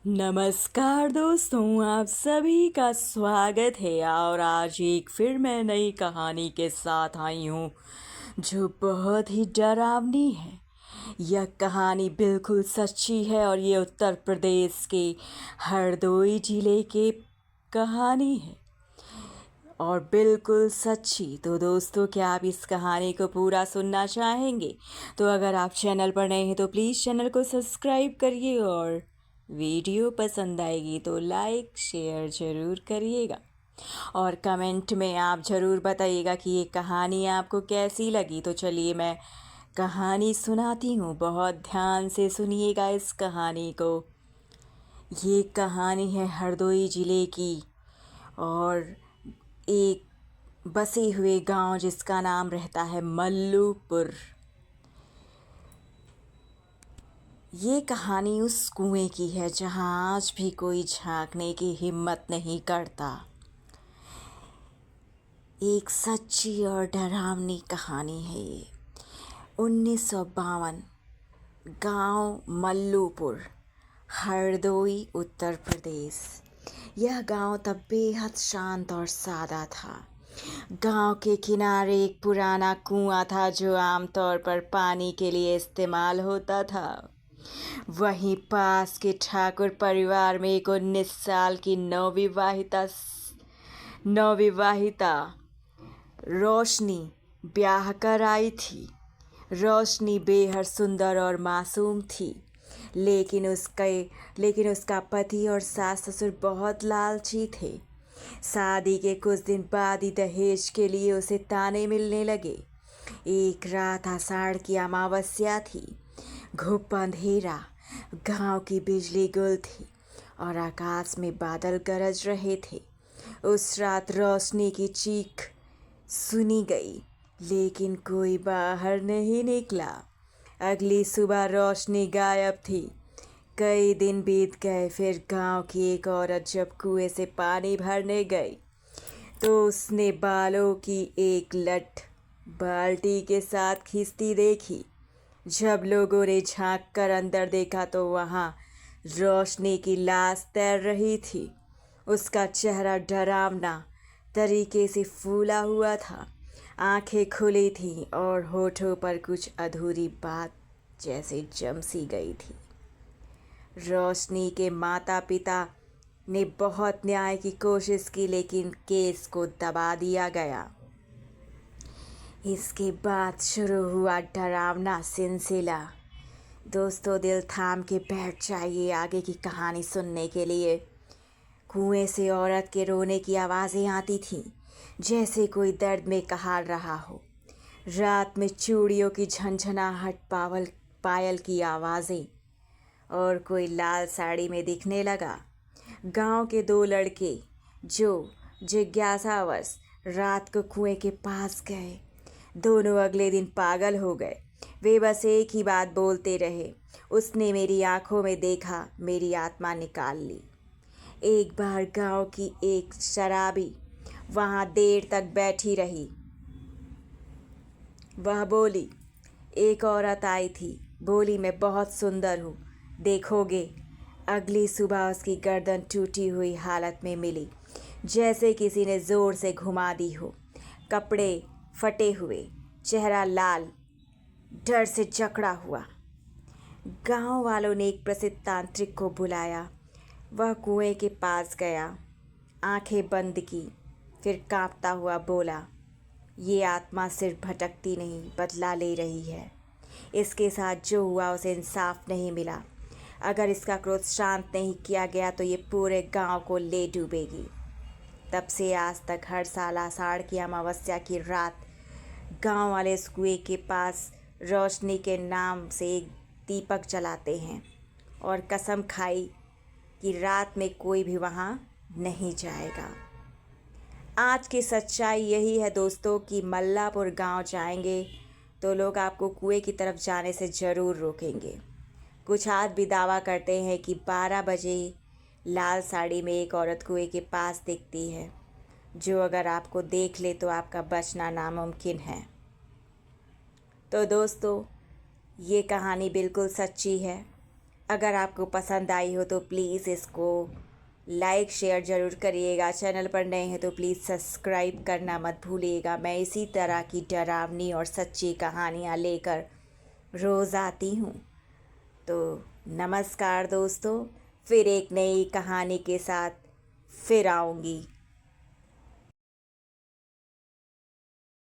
नमस्कार दोस्तों, आप सभी का स्वागत है। और आज एक फिर मैं नई कहानी के साथ आई हूँ जो बहुत ही डरावनी है। यह कहानी बिल्कुल सच्ची है और ये उत्तर प्रदेश के हरदोई जिले के कहानी है और बिल्कुल सच्ची। तो दोस्तों, क्या आप इस कहानी को पूरा सुनना चाहेंगे? तो अगर आप चैनल पर नए हैं तो प्लीज़ चैनल को सब्सक्राइब करिए और वीडियो पसंद आएगी तो लाइक शेयर ज़रूर करिएगा और कमेंट में आप ज़रूर बताइएगा कि ये कहानी आपको कैसी लगी। तो चलिए मैं कहानी सुनाती हूँ, बहुत ध्यान से सुनिएगा इस कहानी को। ये कहानी है हरदोई ज़िले की और एक बसे हुए गांव जिसका नाम रहता है मल्लूपुर। ये कहानी उस कुएं की है जहां आज भी कोई झांकने की हिम्मत नहीं करता। एक सच्ची और डरावनी कहानी है ये। 1952, गांव मल्लूपुर, हरदोई, उत्तर प्रदेश। यह गांव तब बेहद शांत और सादा था। गांव के किनारे एक पुराना कुआं था जो आमतौर पर पानी के लिए इस्तेमाल होता था। वहीं पास के ठाकुर परिवार में एक 19 साल की नवविवाहिता रोशनी ब्याह कर आई थी। रोशनी बेहद सुंदर और मासूम थी, लेकिन उसका पति और सास ससुर बहुत लालची थे। शादी के कुछ दिन बाद ही दहेज के लिए उसे ताने मिलने लगे। एक रात आषाढ़ की अमावस्या थी। घुप अंधेरा, गांव की बिजली गुल थी और आकाश में बादल गरज रहे थे। उस रात रोशनी की चीख सुनी गई, लेकिन कोई बाहर नहीं निकला। अगली सुबह रोशनी गायब थी। कई दिन बीत गए। फिर गांव की एक औरत जब कुएं से पानी भरने गई तो उसने बालों की एक लट बाल्टी के साथ खींचती देखी। जब लोगों ने झांक कर अंदर देखा तो वहां रोशनी की लाश तैर रही थी। उसका चेहरा डरावना तरीके से फूला हुआ था, आंखें खुली थीं और होठों पर कुछ अधूरी बात जैसे जम सी गई थी। रोशनी के माता पिता ने बहुत न्याय की कोशिश की, लेकिन केस को दबा दिया गया। इसके बाद शुरू हुआ डरावना सिलसिला। दोस्तों, दिल थाम के बैठ जाइए आगे की कहानी सुनने के लिए। कुएं से औरत के रोने की आवाज़ें आती थीं, जैसे कोई दर्द में कहार रहा हो। रात में चूड़ियों की झनझनाहट, पायल की आवाज़ें और कोई लाल साड़ी में दिखने लगा। गांव के दो लड़के जो जिज्ञासावश रात को कुएं के पास गए, दोनों अगले दिन पागल हो गए। वे बस एक ही बात बोलते रहे, उसने मेरी आंखों में देखा, मेरी आत्मा निकाल ली। एक बार गांव की एक शराबी वहां देर तक बैठी रही। वह बोली, एक औरत आई थी, बोली मैं बहुत सुंदर हूँ, देखोगे? अगली सुबह उसकी गर्दन टूटी हुई हालत में मिली, जैसे किसी ने ज़ोर से घुमा दी हो। कपड़े फटे हुए, चेहरा लाल, डर से जकड़ा हुआ। गांव वालों ने एक प्रसिद्ध तांत्रिक को बुलाया। वह कुएं के पास गया, आंखें बंद की, फिर कांपता हुआ बोला, ये आत्मा सिर्फ भटकती नहीं, बदला ले रही है। इसके साथ जो हुआ उसे इंसाफ नहीं मिला। अगर इसका क्रोध शांत नहीं किया गया तो ये पूरे गांव को ले डूबेगी। तब से आज तक हर साल आषाढ़ की अमावस्या की रात गांव वाले इस कुएं के पास रोशनी के नाम से एक दीपक जलाते हैं और कसम खाई कि रात में कोई भी वहां नहीं जाएगा। आज की सच्चाई यही है दोस्तों कि मल्लापुर गांव जाएंगे तो लोग आपको कुएं की तरफ जाने से ज़रूर रोकेंगे। कुछ आज भी दावा करते हैं कि 12 बजे लाल साड़ी में एक औरत कुएं के पास दिखती है, जो अगर आपको देख ले तो आपका बचना नामुमकिन है। तो दोस्तों, ये कहानी बिल्कुल सच्ची है अगर आपको पसंद आई हो तो प्लीज़ इसको लाइक शेयर ज़रूर करिएगा। चैनल पर नए हैं तो प्लीज़ सब्सक्राइब करना मत भूलिएगा। मैं इसी तरह की डरावनी और सच्ची कहानियाँ लेकर रोज़ आती हूँ। तो नमस्कार दोस्तों, फिर एक नई कहानी के साथ फिर आऊँगी।